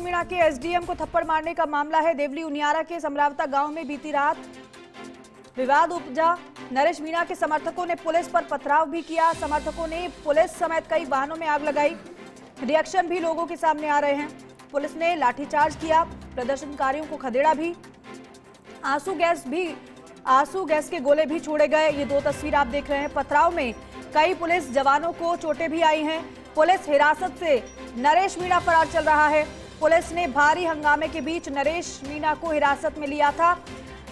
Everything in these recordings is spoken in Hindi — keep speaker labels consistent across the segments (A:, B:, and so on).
A: मीणा के एसडीएम को थप्पड़ मारने का मामला है। देवली उनियारा के समरावता गांव में बीती रात विवाद उपजा। नरेश मीणा के समर्थकों ने पुलिस पर पथराव भी किया। समर्थकों ने पुलिस समेत कई वाहनों में आग लगाई। रिएक्शन भी लोगों के सामने आ रहे हैं। पुलिस ने लाठीचार्ज किया, प्रदर्शनकारियों को खदेड़ा भी। आंसू गैस के गोले भी छोड़े गए। ये दो तस्वीर आप देख रहे हैं। पथराव में कई पुलिस जवानों को चोटें भी आई हैं। पुलिस हिरासत से नरेश मीणा फरार चल रहा है। पुलिस ने भारी हंगामे के बीच नरेश मीणा को हिरासत में लिया था।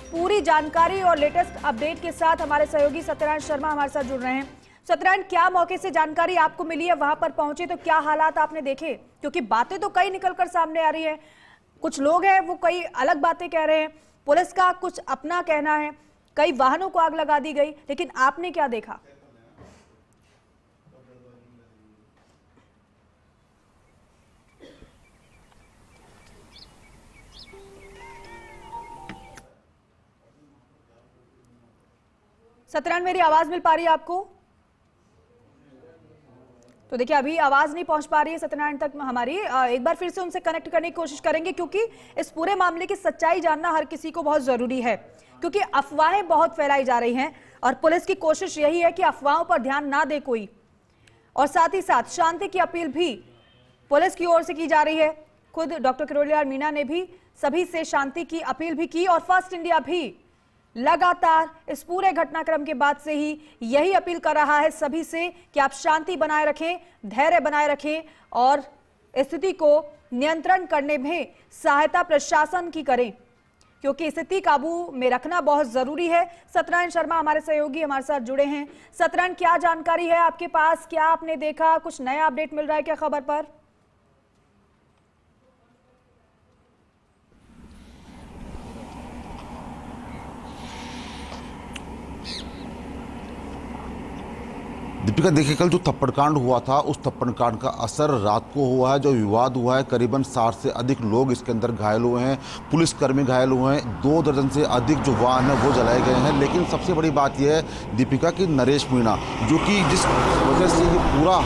A: पूरी जानकारी और लेटेस्ट अपडेट के साथ हमारे सहयोगी सत्यनारायण शर्मा हमारे साथ जुड़ रहे हैं। सत्यनारायण, क्या मौके से जानकारी आपको मिली है? वहां पर पहुंचे तो क्या हालात आपने देखे? क्योंकि बातें तो कई निकलकर सामने आ रही है। कुछ लोग हैं वो कई अलग बातें कह रहे हैं, पुलिस का कुछ अपना कहना है। कई वाहनों को आग लगा दी गई, लेकिन आपने क्या देखा? सत्यनारायण, मेरी आवाज मिल पा रही है आपको? तो देखिए, अभी आवाज नहीं पहुंच पा रही है सत्यनारायण तक हमारी। एक बार फिर से उनसे कनेक्ट करने की कोशिश करेंगे, क्योंकि इस पूरे मामले की सच्चाई जानना हर किसी को बहुत जरूरी है। क्योंकि अफवाहें बहुत फैलाई जा रही हैं और पुलिस की कोशिश यही है कि अफवाहों पर ध्यान ना दे कोई, और साथ ही साथ शांति की अपील भी पुलिस की ओर से की जा रही है। खुद डॉक्टर किरोड़ीलाल मीणा ने भी सभी से शांति की अपील भी की, और फर्स्ट इंडिया भी लगातार इस पूरे घटनाक्रम के बाद से ही यही अपील कर रहा है सभी से कि आप शांति बनाए रखें, धैर्य बनाए रखें और स्थिति को नियंत्रण करने में सहायता प्रशासन की करें, क्योंकि स्थिति काबू में रखना बहुत जरूरी है। सत्यनारायण शर्मा हमारे सहयोगी हमारे साथ जुड़े हैं। सत्यनारायण, क्या जानकारी है आपके पास? क्या आपने देखा? कुछ नया अपडेट मिल रहा है क्या खबर पर?
B: दीपिका, देखिए, कल जो थप्पड़कांड हुआ था उस थप्पड़कांड का असर रात को हुआ है। जो विवाद हुआ है, करीबन 60 से अधिक लोग इसके अंदर घायल हुए हैं, पुलिसकर्मी घायल हुए हैं, 2 दर्जन से अधिक जो वाहन है वो जलाए गए हैं। लेकिन सबसे बड़ी बात यह है दीपिका कि नरेश मीणा, जो कि जिस वजह से ये पूरा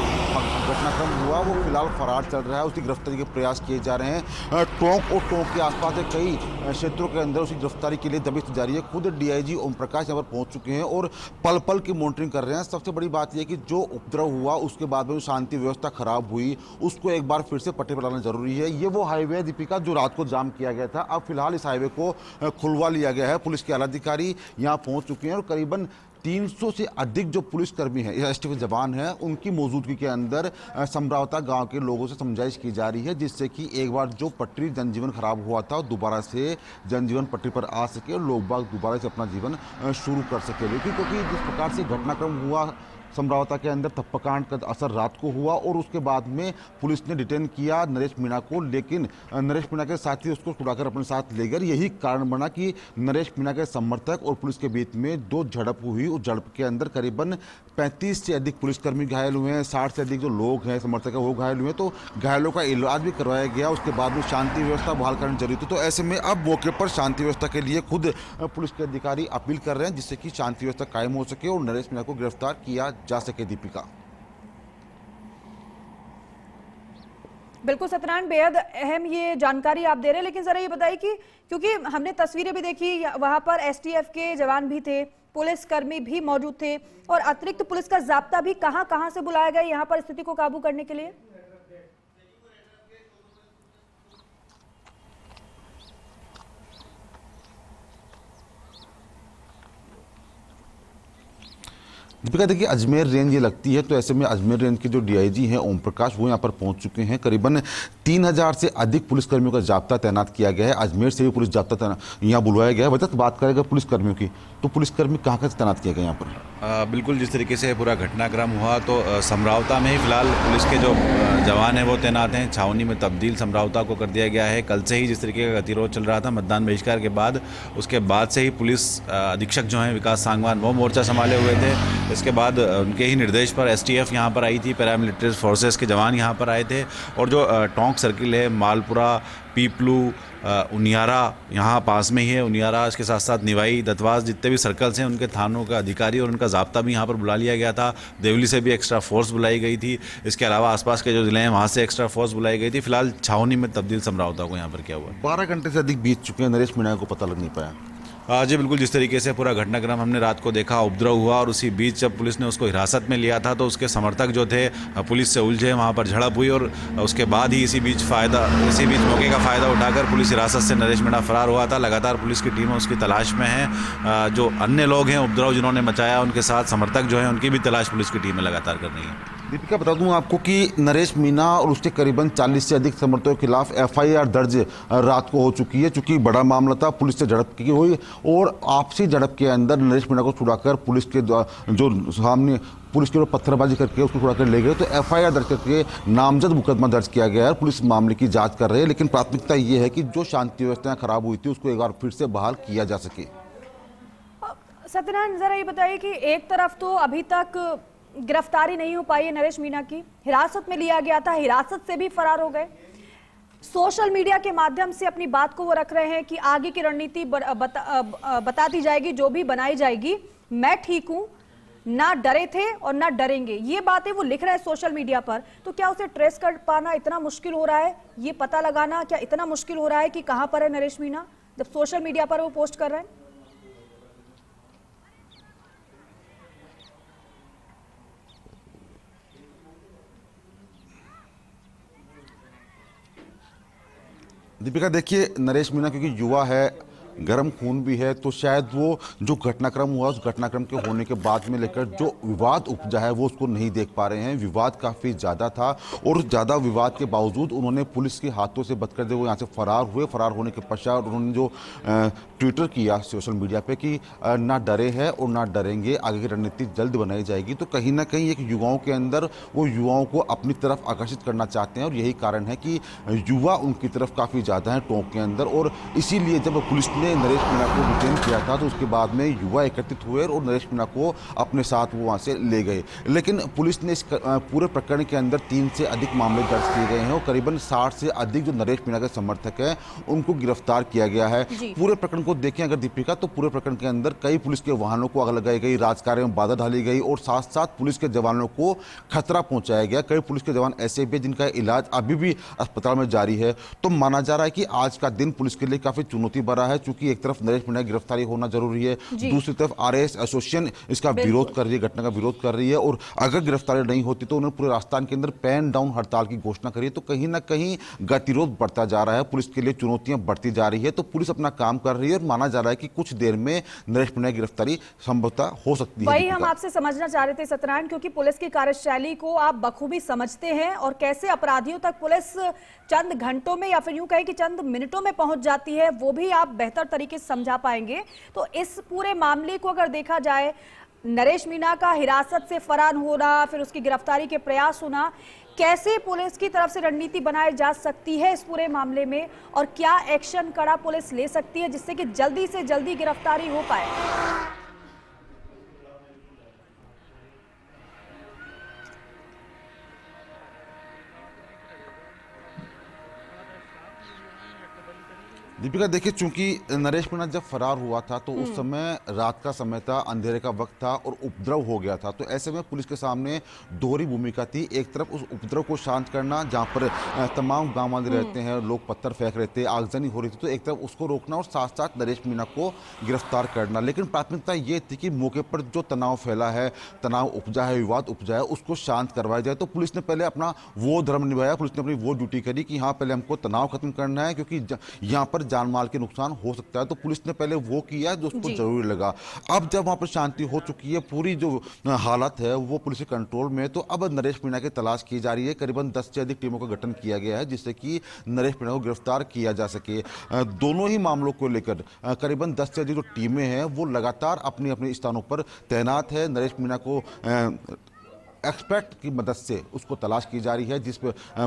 B: घटनाक्रम हुआ, वो फिलहाल फरार चल रहा है। उसकी गिरफ्तारी के प्रयास किए जा रहे हैं। टोंक और टोंक के आसपास के कई क्षेत्रों के अंदर उसकी गिरफ्तारी के लिए दबिश जारी है। खुद डीआईजी ओम प्रकाश यहाँ पर पहुंच चुके हैं और पल पल की मॉनिटरिंग कर रहे हैं। सबसे बड़ी बात यह कि जो उपद्रव हुआ उसके बाद में जो शांति व्यवस्था खराब हुई, उसको एक बार फिर से पटरी पर लाना जरूरी है। ये वो हाईवे है दीपिका जो रात को जाम किया गया था। अब फिलहाल इस हाईवे को खुलवा लिया गया है। पुलिस के आलाधिकारी यहाँ पहुंच चुके हैं और करीबन 300 से अधिक जो पुलिसकर्मी हैं, एसटीएफ जवान हैं, उनकी मौजूदगी के अंदर समरावता गांव के लोगों से समझाइश की जा रही है, जिससे कि एक बार जो पटरी जनजीवन खराब हुआ था दोबारा से जनजीवन पटरी पर आ सके और लोग बाग दोबारा से अपना जीवन शुरू कर सके। लेकिन क्योंकि जिस प्रकार से घटनाक्रम हुआ समरावता के अंदर, थप्पड़कांड का असर रात को हुआ और उसके बाद में पुलिस ने डिटेन किया नरेश मीणा को, लेकिन नरेश मीणा के साथी उसको छुड़ाकर अपने साथ ले गए। यही कारण बना कि नरेश मीणा के समर्थक और पुलिस के बीच में 2 झड़प हुई। उस झड़प के अंदर करीबन 35 से अधिक पुलिसकर्मी घायल हुए हैं, 60 से अधिक जो लोग हैं समर्थक है वो घायल हुए। तो घायलों का इलाज भी करवाया गया। उसके बाद में शांति व्यवस्था बहाल करनी जरूरी थी। तो ऐसे में अब मौके पर शांति व्यवस्था के लिए खुद पुलिस के अधिकारी अपील कर रहे हैं, जिससे कि शांति व्यवस्था कायम हो सके और नरेश मीणा को गिरफ्तार किया जा सके। दीपिका,
A: बिल्कुल सत्यनारायण, बेहद अहम ये जानकारी आप दे रहे हैं। लेकिन जरा ये बताइए कि क्योंकि हमने तस्वीरें भी देखी, वहां पर एसटीएफ के जवान भी थे, पुलिसकर्मी भी मौजूद थे और अतिरिक्त पुलिस का जाब्ता भी कहां से बुलाया गया यहां पर स्थिति को काबू करने के लिए?
B: दीपिका, देखिए, अजमेर रेंज ये लगती है, तो ऐसे में अजमेर रेंज के जो डीआईजी हैं ओम प्रकाश, वो यहाँ पर पहुँच चुके हैं। करीबन 3000 से अधिक पुलिसकर्मियों का जाब्ता तैनात किया गया है। अजमेर से भी पुलिस जाब्ता यहाँ बुलवाया गया है। वजह बात करेगा पुलिसकर्मियों की, तो पुलिसकर्मी कहाँ से तैनात किया गया यहाँ पर?
C: बिल्कुल, जिस तरीके से पूरा घटनाक्रम हुआ, तो समरावता में ही फिलहाल पुलिस के जो जवान हैं वो तैनात हैं। छावनी में तब्दील समरावता को कर दिया गया है। कल से ही जिस तरीके का गतिरोध चल रहा था मतदान बहिष्कार के बाद, उसके बाद से ही पुलिस अधीक्षक जो हैं विकास सांगवान, वो मोर्चा संभाले हुए थे। इसके बाद उनके ही निर्देश पर एसटीएफ यहाँ पर आई थी, पैरामिलिट्री फोर्सेस के जवान यहाँ पर आए थे। और जो टोंक सर्किल है, मालपुरा, पीपलू, उनियारा यहाँ पास में ही है। उनियारा के साथ साथ निवाई, दतवास, जितने भी सर्कल्स हैं उनके थानों का अधिकारी और उनका जाब्ता भी यहाँ पर बुला लिया गया था। देवली से भी एक्स्ट्रा फोर्स बुलाई गई थी। इसके अलावा आसपास के जो ज़िले हैं वहाँ से एक्स्ट्रा फोर्स बुलाई गई थी। फिलहाल छावनी में तब्दील समझौता को यहाँ पर क्या हुआ?
B: 12 घंटे से अधिक बीत चुके हैं, नरेश मीणा को पता लग नहीं पाया।
C: जी बिल्कुल, जिस तरीके से पूरा घटनाक्रम हमने रात को देखा, उपद्रव हुआ और उसी बीच जब पुलिस ने उसको हिरासत में लिया था तो उसके समर्थक जो थे पुलिस से उलझे, वहाँ पर झड़प हुई और उसके बाद ही इसी बीच मौके का फ़ायदा उठाकर पुलिस हिरासत से नरेश मीणा फरार हुआ था। लगातार पुलिस की टीमें उसकी तलाश में हैं। जो अन्य लोग हैं उपद्रव जिन्होंने मचाया, उनके साथ समर्थक जो हैं उनकी भी तलाश पुलिस की टीमें लगातार कर रही हैं।
B: दीपिका, बता दूं आपको कि नरेश मीणा और उसके करीबन 40 से अधिक समर्थकों के खिलाफ FIR दर्ज रात को हो चुकी है। चूंकि बड़ा मामला था, पुलिस से झड़प की हुई और आपसी झड़प के अंदर नरेश मीणा को छुड़ाकर पुलिस के जो सामने पुलिस के पत्थरबाजी करके उसको छुड़ाकर ले गए। तो FIR दर्ज करके नामजद मुकदमा दर्ज किया गया है। पुलिस मामले की जाँच कर रही है, लेकिन प्राथमिकता ये है कि जो शांति व्यवस्था खराब हुई थी उसको एक बार फिर से बहाल किया जा सके।
A: सत्यनारायण, जरा ये बताइए कि एक तरफ तो अभी तक गिरफ्तारी नहीं हो पाई है नरेश मीणा की, हिरासत में लिया गया था, हिरासत से भी फरार हो गए, सोशल मीडिया के माध्यम से अपनी बात को वो रख रहे हैं कि आगे की रणनीति बताती जाएगी, जो भी बनाई जाएगी, मैं ठीक हूं, ना डरे थे और ना डरेंगे, ये बातें वो लिख रहे हैं सोशल मीडिया पर। तो क्या उसे ट्रेस कर पाना इतना मुश्किल हो रहा है, ये पता लगाना क्या इतना मुश्किल हो रहा है कि कहां पर है नरेश मीणा, जब सोशल मीडिया पर वो पोस्ट कर रहे हैं?
B: दीपिका, देखिए, नरेश मीणा क्योंकि युवा है, गर्म खून भी है, तो शायद वो जो घटनाक्रम हुआ उस घटनाक्रम के होने के बाद में लेकर जो विवाद उपजा है वो उसको नहीं देख पा रहे हैं। विवाद काफ़ी ज़्यादा था और ज़्यादा विवाद के बावजूद उन्होंने पुलिस के हाथों से बच कर दे वो यहाँ से फरार हुए। फरार होने के पश्चात उन्होंने जो ट्विटर किया सोशल मीडिया पे कि ना डरे हैं और ना डरेंगे, आगे की रणनीति जल्द बनाई जाएगी। तो कहीं ना कहीं एक युवाओं के अंदर वो युवाओं को अपनी तरफ आकर्षित करना चाहते हैं और यही कारण है कि युवा उनकी तरफ काफ़ी ज़्यादा है टोंक के अंदर। और इसीलिए जब पुलिस ने नरेश मीणा को डिटेन किया था तो उसके बाद में युवा एकत्रित हुए और नरेश मीणा को अपने साथ वो वहाँ से ले गए। लेकिन पुलिस ने इस पूरे प्रकरण के अंदर 3 से अधिक मामले दर्ज किए गए हैं और करीबन 60 से अधिक जो नरेश मीणा के समर्थक हैं उनको गिरफ्तार किया गया है। पूरे प्रकरण को देखें अगर दीपिका, तो पूरे प्रकरण के अंदर कई पुलिस के वाहनों को आग लगाई गई, राजकार्य में बाधा डाली गई और साथ साथ पुलिस के जवानों को खतरा पहुंचाया गया। कई पुलिस के जवान ऐसे भी जिनका इलाज अभी भी अस्पताल में जारी है। तो माना जा रहा है कि आज का दिन पुलिस के लिए काफी चुनौती भरा है, चूंकि एक तरफ नरेश मीणा की गिरफ्तारी होना जरूरी है, दूसरी तरफ RAS एसोसिएशन इसका विरोध कर रही है, घटना का विरोध कर रही है। और अगर गिरफ्तारी नहीं होती तो उन्होंने पूरे राजस्थान के अंदर पैन डाउन हड़ताल की घोषणा करी है। तो कहीं ना कहीं गतिरोध बढ़ता जा रहा है, पुलिस के लिए चुनौतियां बढ़ती जा रही है। तो पुलिस अपना काम कर रही है और माना जा रहा है कि कुछ देर में नरेश मीणा की गिरफ्तारी संभवतः हो सकती है।
A: वही हम आपसे समझना चाह रहे थे सत्यनारायण, क्योंकि पुलिस की कार्यशैली को आप बखूबी समझते हैं और कैसे अपराधियों तक पुलिस चंद घंटों में या फिर यूं कहें कि चंद मिनटों में पहुंच जाती है, वो भी आप बेहतर तरीके से समझा पाएंगे। तो इस पूरे मामले को अगर देखा जाए, नरेश मीणा का हिरासत से फरार होना, फिर उसकी गिरफ्तारी के प्रयास होना, कैसे पुलिस की तरफ से रणनीति बनाई जा सकती है इस पूरे मामले में और क्या एक्शन कड़ा पुलिस ले सकती है जिससे कि जल्दी से जल्दी गिरफ्तारी हो पाए?
B: दीपिका, देखिए, चूंकि नरेश मीणा जब फरार हुआ था तो उस समय रात का समय था, अंधेरे का वक्त था और उपद्रव हो गया था। तो ऐसे में पुलिस के सामने दोहरी भूमिका थी। एक तरफ उस उपद्रव को शांत करना, जहां पर तमाम गांव वाले रहते हैं, लोग पत्थर फेंक रहे थे, आगजनी हो रही थी, तो एक तरफ उसको रोकना और साथ साथ नरेश मीणा को गिरफ्तार करना। लेकिन प्राथमिकता ये थी कि मौके पर जो तनाव फैला है, तनाव उपजा है, विवाद उपजा है, उसको शांत करवाया जाए। तो पुलिस ने पहले अपना वो धर्म निभाया, पुलिस ने अपनी वो ड्यूटी करी कि हाँ, पहले हमको तनाव खत्म करना है, क्योंकि यहाँ पर जान माल के नुकसान हो सकता है। तो पुलिस ने पहले वो किया जो उसको जरूरी लगा। अब जब वहां पर शांति हो चुकी है, पूरी जो हालत है वो पुलिस के कंट्रोल में, तो अब नरेश मीणा की तलाश की जा रही है। करीबन 10 से अधिक टीमों का गठन किया गया है जिससे कि नरेश मीणा को गिरफ्तार किया जा सके। दोनों ही मामलों को लेकर करीबन 10 से अधिक जो टीमें हैं वो लगातार अपने अपने स्थानों पर तैनात है। नरेश मीणा को एक्सपर्ट की मदद से उसको तलाश की जा रही है। जिस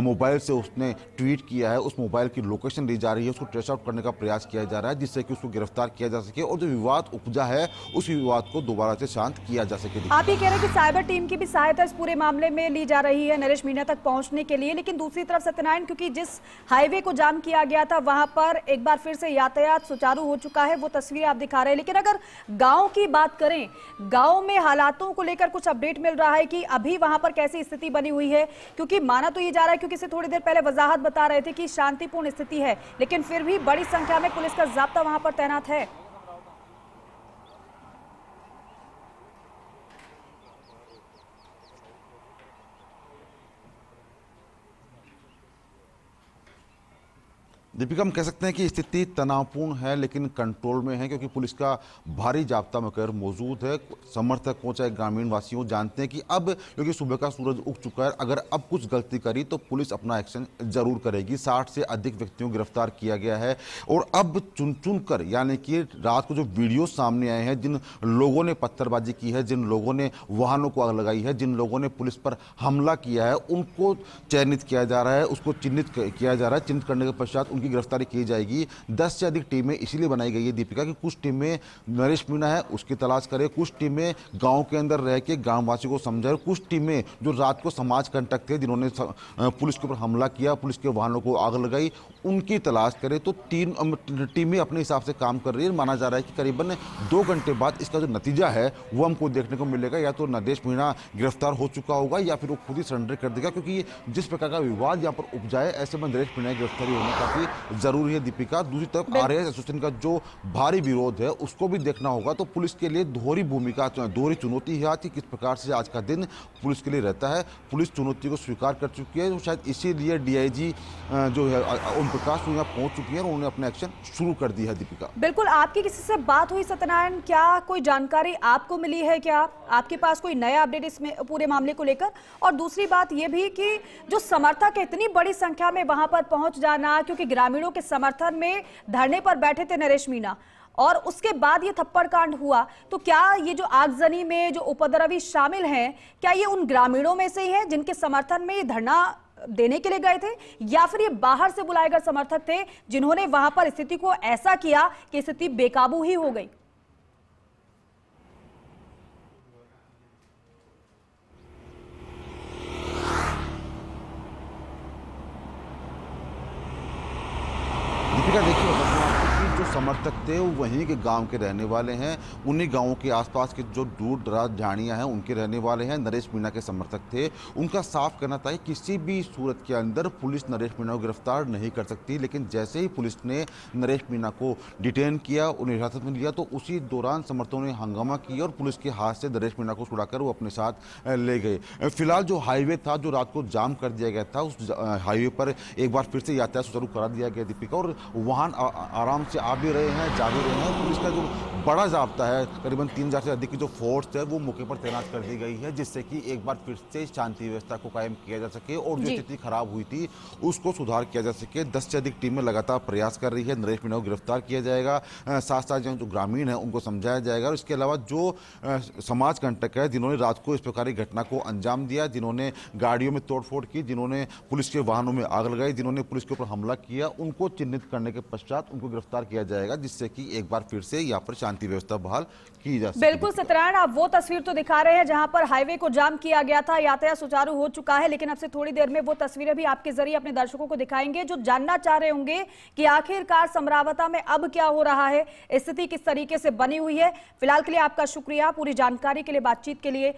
B: मोबाइल से उसने ट्वीट किया है उस मोबाइल की लोकेशन ली जा रही है, उसको ट्रेस आउट करने का प्रयास किया जा रहा है जिससे कि उसको गिरफ्तार किया जा सके और जो विवाद उपजा है उस विवाद को दोबारा से शांत किया जा सके।
A: आप ये कह रहे हैं कि साइबर टीम की भी सहायता इस पूरे मामले में ली जा रही है नरेश मीणा तक पहुंचने के लिए, लेकिन दूसरी तरफ सत्यनारायण, क्योंकि जिस हाईवे को जाम किया गया था वहां पर एक बार फिर से यातायात सुचारू हो चुका है, वो तस्वीरें आप दिखा रहे हैं। लेकिन अगर गांव की बात करें, गांव में हालातों को लेकर कुछ अपडेट मिल रहा है कि अभी वहां पर कैसी स्थिति बनी हुई है? क्योंकि माना तो ये जा रहा है, क्योंकि इससे थोड़ी देर पहले वजाहत बता रहे थे कि शांतिपूर्ण स्थिति है, लेकिन फिर भी बड़ी संख्या में पुलिस का जाब्ता वहां पर तैनात है।
B: दीपिका, हम कह सकते हैं कि स्थिति तनावपूर्ण है लेकिन कंट्रोल में है, क्योंकि पुलिस का भारी जाब्ता मुकर्रर मौजूद है। समर्थकों चाहे ग्रामीण वासियों जानते हैं कि अब क्योंकि सुबह का सूरज उग चुका है, अगर अब कुछ गलती करी तो पुलिस अपना एक्शन जरूर करेगी। 60 से अधिक व्यक्तियों को गिरफ्तार किया गया है और अब चुन चुन कर, यानी कि रात को जो वीडियो सामने आए हैं, जिन लोगों ने पत्थरबाजी की है, जिन लोगों ने वाहनों को आग लगाई है, जिन लोगों ने पुलिस पर हमला किया है, उनको चयनित किया जा रहा है, उसको चिन्हित किया जा रहा है। चिन्हित करने के पश्चात की गिरफ्तारी की जाएगी। 10 से अधिक टीमें इसीलिए बनाई गई है दीपिका कि कुछ टीमें नरेश मीणा है उसकी तलाश करे, कुछ टीमें गांव के अंदर रह के गांववासियों को समझाए, कुछ टीमें जो रात को समाज कंटक थे जिन्होंने पुलिस के ऊपर हमला किया, पुलिस के वाहनों को आग लगाई, उनकी तलाश करे। तो 3 टीमें अपने हिसाब से काम कर रही है। माना जा रहा है कि करीबन 2 घंटे बाद इसका जो नतीजा है वो हमको देखने को मिलेगा। या तो नरेश मीणा गिरफ्तार हो चुका होगा या फिर वो खुद ही सरेंडर कर देगा, क्योंकि जिस प्रकार का विवाद यहाँ पर उपजाए ऐसे में नरेश मीणा की गिरफ्तारी होना काफी जरूरी है दीपिका। दूसरी तरफ आरएएस एसोसिएशन का जो भारी विरोध है उसको भी देखना होगा। तो पुलिस के लिए दोहरी भूमिका, दोहरी चुनौती है आज कि किस प्रकार से आज का दिन पुलिस के लिए रहता है। पुलिस चुनौती को स्वीकार कर चुकी है, तो शायद इसीलिए डीआईजी जो है ओम प्रकाश यहाँ पहुंच चुकी है और उन्होंने अपना एक्शन शुरू कर दिया है। दीपिका,
A: बिल्कुल, आपकी किसी से बात हुई सत्यनारायण? क्या कोई जानकारी आपको मिली है? क्या आपके पास कोई नया अपडेट इसमें पूरे मामले को लेकर? और दूसरी बात यह भी कि जो समर्थक इतनी बड़ी संख्या में वहां पर पहुंच जाना, क्योंकि ग्रामीणों के समर्थन में धरने पर बैठे थे नरेश मीणा और उसके बाद ये थप्पड़ कांड हुआ, तो क्या ये जो आगजनी में जो उपद्रवी शामिल हैं, क्या ये उन ग्रामीणों में से ही हैं जिनके समर्थन में ये धरना देने के लिए गए थे, या फिर ये बाहर से बुलाए गए समर्थक थे जिन्होंने वहां पर स्थिति को ऐसा किया कि स्थिति बेकाबू ही हो गई?
B: दीपिका, देखिए जो समर्थक थे वो वहीं के गांव के रहने वाले हैं, उन्हीं गांवों के आसपास के जो दूर दराज झाड़ियां हैं उनके रहने वाले हैं। नरेश मीणा के समर्थक थे। उनका साफ कहना था कि किसी भी सूरत के अंदर पुलिस नरेश मीणा को गिरफ्तार नहीं कर सकती, लेकिन जैसे ही पुलिस ने नरेश मीणा को डिटेन किया, उन्हें हिरासत में लिया, तो उसी दौरान समर्थकों ने हंगामा किया और पुलिस के हाथ से नरेश मीणा को छुड़ाकर वो अपने साथ ले गए। फिलहाल जो हाईवे था जो रात को जाम कर दिया गया था, उस हाईवे पर एक बार फिर से यातायात सुचारू करा दिया गया दीपिका, और वाहन आराम से आ भी रहे हैं, जा भी रहे हैं। पुलिस का जो बड़ा जाब्ता है, करीबन 3000 से अधिक की जो फोर्स है वो मौके पर तैनात कर दी गई है, जिससे कि एक बार फिर से शांति व्यवस्था को कायम किया जा सके और जो स्थिति खराब हुई थी उसको सुधार किया जा सके। 10 से अधिक टीमें लगातार प्रयास कर रही है। नरेश मीणा को गिरफ्तार किया जाएगा, साथ साथ जो ग्रामीण है उनको समझाया जाएगा, और इसके अलावा जो समाज कंटक है जिन्होंने रात को इस प्रकार की घटना को अंजाम दिया, जिन्होंने गाड़ियों में तोड़फोड़ की, जिन्होंने पुलिस के वाहनों में आग लगाई, जिन्होंने पुलिस के ऊपर हमला किया, उनको चिन्हित करने के पश्चात उनको गिरफ्तार किया जाएगा, जिससे कि एक बार फिर से यहाँ पर शांति व्यवस्था बहाल की जा सके।
A: बिल्कुल सत्यनारायण, आप वो तस्वीर तो दिखा रहे हैं जहां पर हाईवे को जाम किया गया था, यातायात सुचारू हो चुका है, लेकिन अब से थोड़ी देर में वो तस्वीरें भी आपके जरिए अपने दर्शकों को दिखाएंगे जो जानना चाह रहे होंगे कि आखिरकार समरावता में अब क्या हो रहा है, स्थिति किस तरीके से बनी हुई है। फिलहाल के लिए आपका शुक्रिया पूरी जानकारी के लिए, बातचीत के लिए।